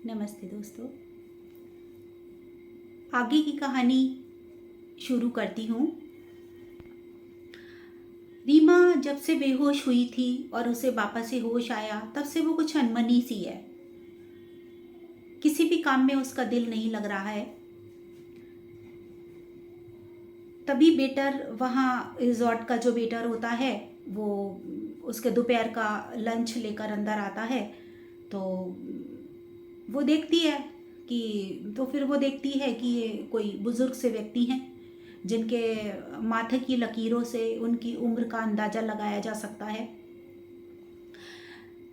नमस्ते दोस्तों। आगे की कहानी शुरू करती हूँ। रीमा जब से बेहोश हुई थी और उसे वापस से होश आया, तब से वो कुछ अनमनी सी है। किसी भी काम में उसका दिल नहीं लग रहा है। तभी वेटर वहाँ रिजॉर्ट का जो वेटर होता है वो उसके दोपहर का लंच लेकर अंदर आता है। तो वो देखती है फिर वो देखती है कि ये कोई बुज़ुर्ग से व्यक्ति हैं जिनके माथे की लकीरों से उनकी उम्र का अंदाज़ा लगाया जा सकता है।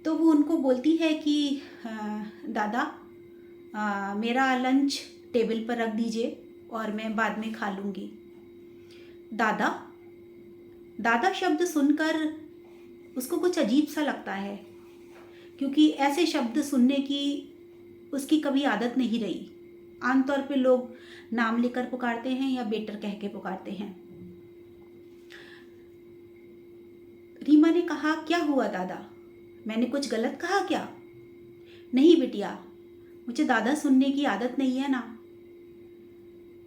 तो वो उनको बोलती है कि दादा, मेरा लंच टेबल पर रख दीजिए और मैं बाद में खा लूँगी। दादा दादा शब्द सुनकर उसको कुछ अजीब सा लगता है, क्योंकि ऐसे शब्द सुनने की उसकी कभी आदत नहीं रही। आमतौर पे लोग नाम लेकर पुकारते हैं या बेटर कह के पुकारते हैं। रीमा ने कहा, क्या हुआ दादा, मैंने कुछ गलत कहा क्या? नहीं बिटिया, मुझे दादा सुनने की आदत नहीं है ना।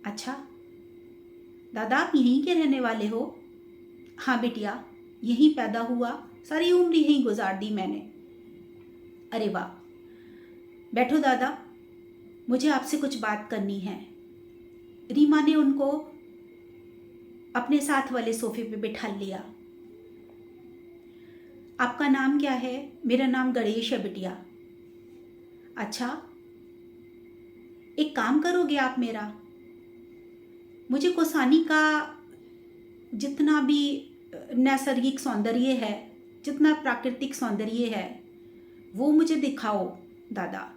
अच्छा दादा, आप यहीं के रहने वाले हो? हाँ बिटिया, यहीं पैदा हुआ, सारी उम्र यहीं गुजार दी मैंने। अरे वाह, बैठो दादा, मुझे आपसे कुछ बात करनी है। रीमा ने उनको अपने साथ वाले सोफे पे बिठा लिया। आपका नाम क्या है? मेरा नाम गणेश है बिटिया। अच्छा, एक काम करोगे आप मेरा? मुझे कोसानी का जितना भी नैसर्गिक सौंदर्य है, जितना प्राकृतिक सौंदर्य है, वो मुझे दिखाओ दादा।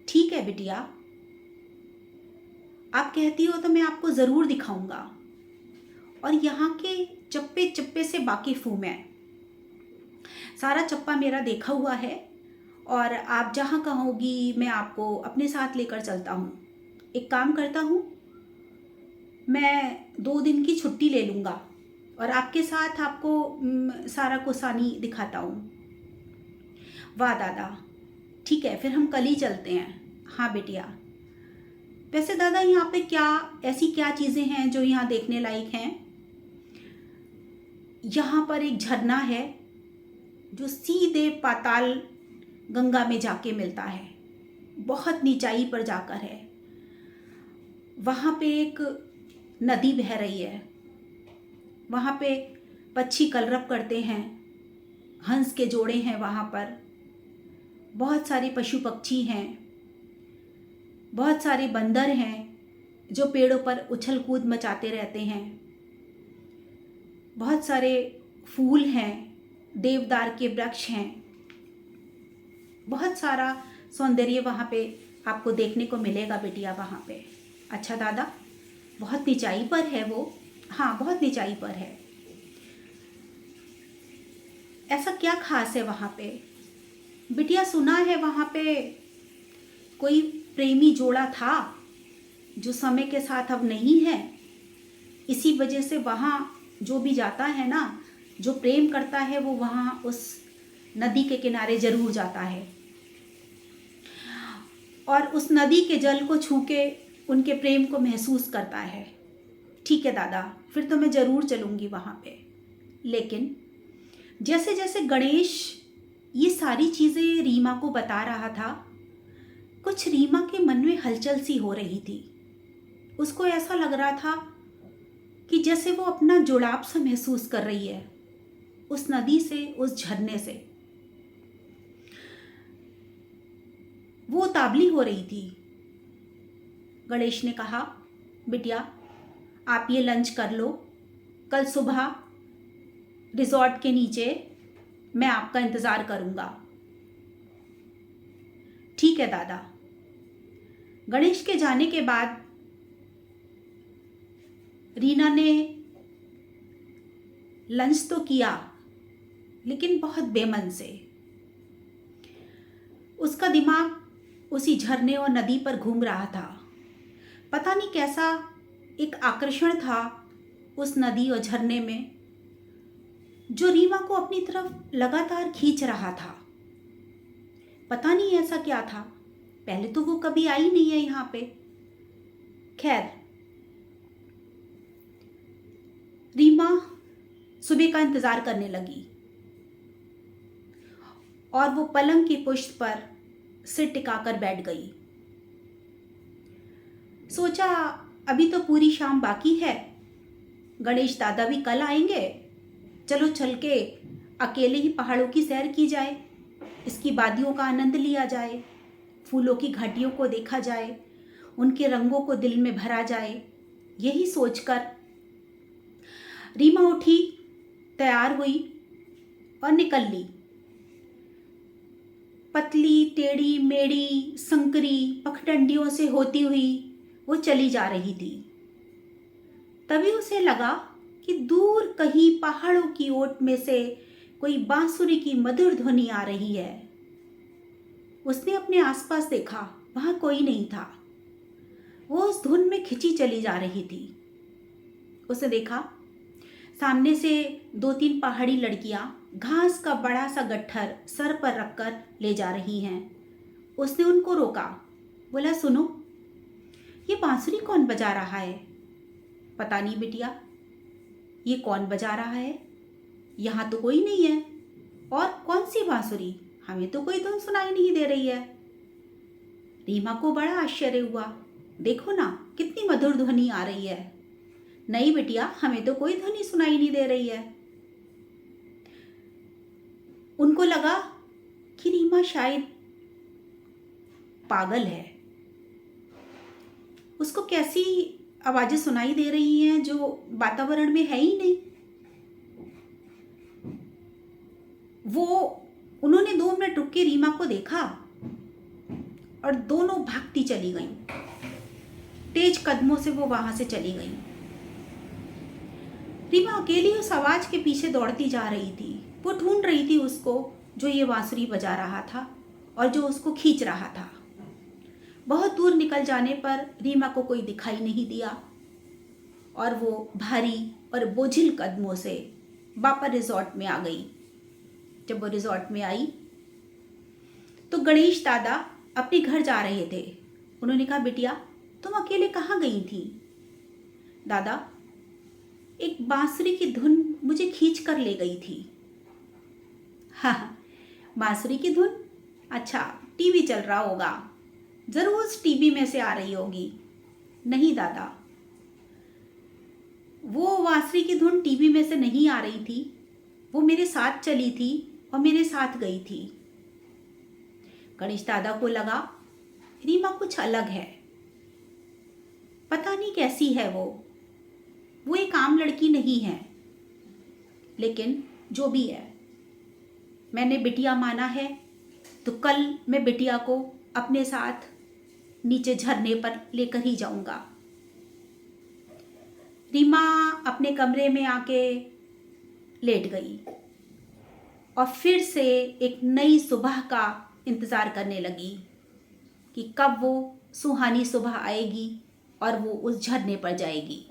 ठीक है बिटिया, आप कहती हो तो मैं आपको ज़रूर दिखाऊंगा, और यहाँ के चप्पे चप्पे से वाकिफ़ हूँ मैं। सारा चप्पा मेरा देखा हुआ है, और आप जहाँ कहोगी मैं आपको अपने साथ लेकर चलता हूँ। एक काम करता हूँ, मैं 2 दिन की छुट्टी ले लूँगा और आपके साथ आपको सारा कोसानी दिखाता हूँ। वाह दादा, ठीक है, फिर हम कल ही चलते हैं। हाँ बेटिया। वैसे दादा, यहाँ पे ऐसी क्या चीज़ें हैं जो यहाँ देखने लायक हैं? यहाँ पर एक झरना है जो सीधे पाताल गंगा में जाके मिलता है, बहुत नीचाई पर जाकर है। वहाँ पे एक नदी बह रही है, वहाँ पे पक्षी कलरव करते हैं, हंस के जोड़े हैं वहाँ पर, बहुत सारे पशु पक्षी हैं, बहुत सारे बंदर हैं जो पेड़ों पर उछल कूद मचाते रहते हैं, बहुत सारे फूल हैं, देवदार के वृक्ष हैं, बहुत सारा सौंदर्य वहाँ पे आपको देखने को मिलेगा बिटिया वहाँ पे। अच्छा दादा, बहुत नीचाई पर है वो? हाँ, बहुत नीचाई पर है। ऐसा क्या खास है वहाँ पे? बिटिया, सुना है वहाँ पे कोई प्रेमी जोड़ा था जो समय के साथ अब नहीं है। इसी वजह से वहाँ जो भी जाता है ना, जो प्रेम करता है, वो वहाँ उस नदी के किनारे ज़रूर जाता है और उस नदी के जल को छू के उनके प्रेम को महसूस करता है। ठीक है दादा, फिर तो मैं ज़रूर चलूँगी वहाँ पे। लेकिन जैसे जैसे गणेश ये सारी चीज़ें रीमा को बता रहा था, कुछ रीमा के मन में हलचल सी हो रही थी। उसको ऐसा लग रहा था कि जैसे वो अपना जुड़ाव सा महसूस कर रही है उस नदी से, उस झरने से। वो उतावली हो रही थी। गणेश ने कहा, बिटिया आप ये लंच कर लो, कल सुबह रिजॉर्ट के नीचे मैं आपका इंतज़ार करूँगा। ठीक है दादा। गणेश के जाने के बाद रीना ने लंच तो किया, लेकिन बहुत बेमन से। उसका दिमाग उसी झरने और नदी पर घूम रहा था। पता नहीं कैसा एक आकर्षण था उस नदी और झरने में, जो रीमा को अपनी तरफ लगातार खींच रहा था। पता नहीं ऐसा क्या था, पहले तो वो कभी आई नहीं है यहाँ पे। खैर, रीमा सुबह का इंतज़ार करने लगी और वो पलंग की पुश्त पर सिर टिकाकर बैठ गई। सोचा अभी तो पूरी शाम बाकी है, गणेश दादा भी कल आएंगे, चलो चल के अकेले ही पहाड़ों की सैर की जाए, इसकी वादियों का आनंद लिया जाए, फूलों की घाटियों को देखा जाए, उनके रंगों को दिल में भरा जाए। यही सोचकर रीमा उठी, तैयार हुई और निकल ली। पतली टेढ़ी मेढ़ी संकरी पखडंडियों से होती हुई वो चली जा रही थी। तभी उसे लगा कि दूर कहीं पहाड़ों की ओट में से कोई बांसुरी की मधुर ध्वनि आ रही है। उसने अपने आसपास देखा, वहां कोई नहीं था। वो उस धुन में खिंची चली जा रही थी। उसने देखा सामने से 2-3 पहाड़ी लड़कियां घास का बड़ा सा गट्ठर सर पर रखकर ले जा रही हैं। उसने उनको रोका, बोला सुनो, ये बांसुरी कौन बजा रहा है? पता नहीं बिटिया, ये कौन बजा रहा है, यहाँ तो कोई नहीं है। और कौन सी बांसुरी, हमें तो कोई धुन सुनाई नहीं दे रही है। रीमा को बड़ा आश्चर्य हुआ, देखो ना कितनी मधुर ध्वनि आ रही है। नहीं बिटिया, हमें तो कोई ध्वनि सुनाई नहीं दे रही है। उनको लगा कि रीमा शायद पागल है, उसको कैसी आवाजें सुनाई दे रही हैं जो वातावरण में है ही नहीं। उन्होंने 2 मिनट रुक के रीमा को देखा और दोनों भागती चली गईं। तेज कदमों से वो वहां से चली गईं। रीमा अकेली उस आवाज के पीछे दौड़ती जा रही थी। वो ढूंढ रही थी उसको जो ये बांसुरी बजा रहा था और जो उसको खींच रहा था। बहुत दूर निकल जाने पर रीमा को कोई दिखाई नहीं दिया और वो भारी और बोझिल कदमों से वापस रिजॉर्ट में आ गई। जब वो रिजॉर्ट में आई तो गणेश दादा अपने घर जा रहे थे। उन्होंने कहा, बिटिया तुम अकेले कहाँ गई थी? दादा, एक बांसुरी की धुन मुझे खींच कर ले गई थी। हाँ, बांसुरी की धुन? अच्छा, टीवी चल रहा होगा, जरूर उस टीवी में से आ रही होगी। नहीं दादा, वो बांसुरी की धुन टीवी में से नहीं आ रही थी, वो मेरे साथ चली थी और मेरे साथ गई थी। गणेश दादा को लगा रीमा कुछ अलग है, पता नहीं कैसी है वो एक आम लड़की नहीं है। लेकिन जो भी है, मैंने बिटिया माना है तो कल मैं बिटिया को अपने साथ नीचे झरने पर लेकर ही जाऊंगा। रीमा अपने कमरे में आके लेट गई और फिर से एक नई सुबह का इंतज़ार करने लगी कि कब वो सुहानी सुबह आएगी और वो उस झरने पर जाएगी।